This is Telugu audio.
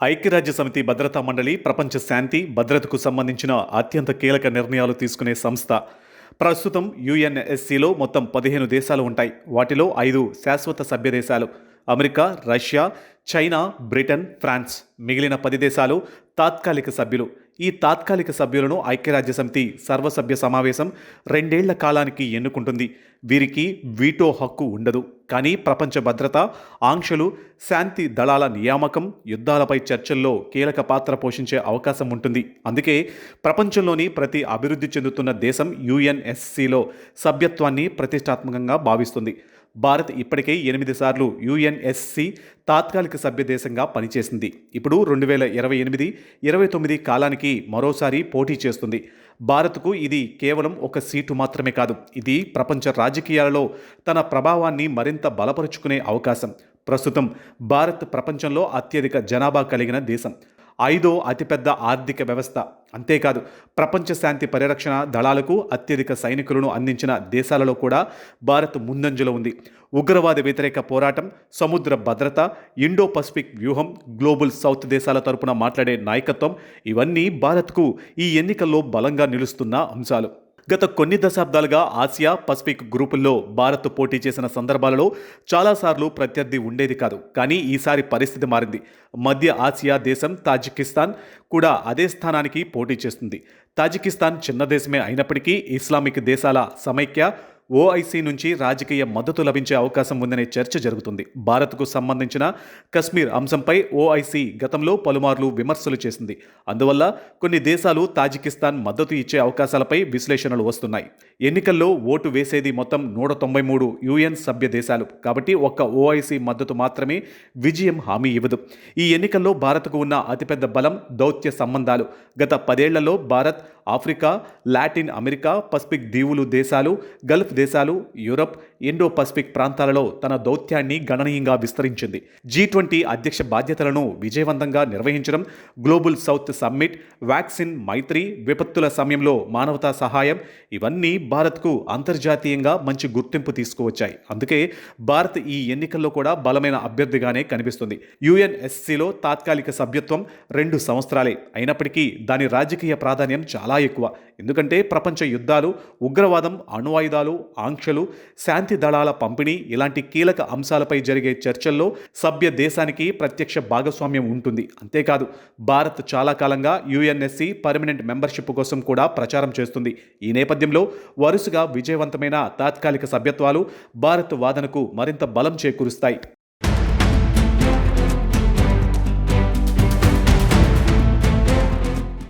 ఐక్యరాజ్యసమితి భద్రతా మండలి ప్రపంచ శాంతి, భద్రతకు సంబంధించిన అత్యంత కీలక నిర్ణయాలు తీసుకునే సంస్థ. ప్రస్తుతం యుఎన్ఎస్సిలో మొత్తం 15 దేశాలు ఉంటాయి. వాటిలో 5 శాశ్వత సభ్య దేశాలు: America, Russia, China, Britain, France. మిగిలిన 10 దేశాలు తాత్కాలిక సభ్యులు. ఈ తాత్కాలిక సభ్యులను ఐక్యరాజ్యసమితి సర్వసభ్య సమావేశం 2 ఏళ్ల కాలానికి ఎన్నుకుంటుంది. వీరికి వీటో హక్కు ఉండదు. కానీ ప్రపంచ భద్రత, ఆంక్షలు, శాంతి దళాల నియామకం, యుద్ధాలపై చర్చల్లో కీలక పాత్ర పోషించే అవకాశం ఉంటుంది. అందుకే ప్రపంచంలోని ప్రతి అభివృద్ధి చెందుతున్న దేశం యుఎన్ఎస్సిలో సభ్యత్వాన్ని ప్రతిష్టాత్మకంగా భావిస్తుంది. భారత్ ఇప్పటికే 8 సార్లు యుఎన్ఎస్సి తాత్కాలిక సభ్య దేశంగా పనిచేసింది. ఇప్పుడు 2028-29 కాలానికి మరోసారి పోటీ చేస్తుంది. భారత్కు ఇది కేవలం ఒక సీటు మాత్రమే కాదు, ఇది ప్రపంచ రాజకీయాలలో తన ప్రభావాన్ని మరింత బలపరుచుకునే అవకాశం. ప్రస్తుతం భారత్ ప్రపంచంలో అత్యధిక జనాభా కలిగిన దేశం, 5వ అతిపెద్ద ఆర్థిక వ్యవస్థ. అంతేకాదు, ప్రపంచ శాంతి పరిరక్షణ దళాలకు అత్యధిక సైనికులను అందించిన దేశాలలో కూడా భారత్ ముందంజలో ఉంది. ఉగ్రవాద వ్యతిరేక పోరాటం, సముద్ర భద్రత, ఇండో పసిఫిక్ వ్యూహం, గ్లోబల్ సౌత్ దేశాల తరపున మాట్లాడే నాయకత్వం, ఇవన్నీ భారత్కు ఈ ఎన్నికల్లో బలంగా నిలుస్తున్న అంశాలు. గత కొన్ని దశాబ్దాలుగా ఆసియా పసిఫిక్ గ్రూపుల్లో భారత్ పోటీ చేసిన సందర్భాలలో చాలాసార్లు ప్రత్యర్థి ఉండేది కాదు. కానీ ఈసారి పరిస్థితి మారింది. మధ్య ఆసియా దేశం తాజికిస్తాన్ కూడా అదే స్థానానికి పోటీ చేస్తుంది. తాజికిస్తాన్ చిన్న దేశమే అయినప్పటికీ ఇస్లామిక్ దేశాల సమైక్య ఓఐసీ నుంచి రాజకీయ మద్దతు లభించే అవకాశం ఉందనే చర్చ జరుగుతుంది. భారత్కు సంబంధించిన కశ్మీర్ అంశంపై ఓఐసీ గతంలో పలుమార్లు విమర్శలు చేసింది. అందువల్ల కొన్ని దేశాలు తాజికిస్తాన్ మద్దతు ఇచ్చే అవకాశాలపై విశ్లేషణలు వస్తున్నాయి. ఎన్నికల్లో ఓటు వేసేది మొత్తం 193 యుఎన్ సభ్య దేశాలు. కాబట్టి ఒక్క ఓఐసీ మద్దతు మాత్రమే విజయం హామీ ఇవ్వదు. ఈ ఎన్నికల్లో భారత్కు ఉన్న అతిపెద్ద బలం దౌత్య సంబంధాలు. గత 10 ఏళ్లలో Bharat Africa, Latin America, Pacific దీవులు దేశాలు, గల్ఫ్ దేశాలు, యూరప్, ఇండో పసిఫిక్ ప్రాంతాలలో తన దౌత్యాన్ని గణనీయంగా విస్తరించింది. G20 అధ్యక్ష బాధ్యతలను విజయవంతంగా నిర్వహించడం, గ్లోబల్ సౌత్ సమ్మిట్, వ్యాక్సిన్ మైత్రి, విపత్తుల సమయంలో మానవతా సహాయం, ఇవన్నీ భారత్కు అంతర్జాతీయంగా మంచి గుర్తింపు తీసుకువచ్చాయి. అందుకే భారత్ ఈ ఎన్నికల్లో కూడా బలమైన అభ్యర్థిగానే కనిపిస్తుంది. యుఎన్ఎస్సిలో తాత్కాలిక సభ్యత్వం 2 సంవత్సరాలే అయినప్పటికీ దాని రాజకీయ ప్రాధాన్యం చాలా ఎక్కువ. ఎందుకంటే ప్రపంచ యుద్ధాలు, ఉగ్రవాదం, అణ్వాయుధాలు, ఆంక్షలు, శాంతి దళాల పంపిణీ ఇలాంటి కీలక అంశాలపై జరిగే చర్చల్లో సభ్య దేశానికి ప్రత్యక్ష భాగస్వామ్యం ఉంటుంది. అంతేకాదు, భారత్ చాలా కాలంగా యుఎన్ఎస్సి పర్మనెంట్ మెంబర్షిప్ కోసం కూడా ప్రచారం చేస్తుంది. ఈ నేపథ్యంలో వరుసగా విజయవంతమైన తాత్కాలిక సభ్యత్వాలు భారత్ వాదనకు మరింత బలం చేకూరుస్తాయి.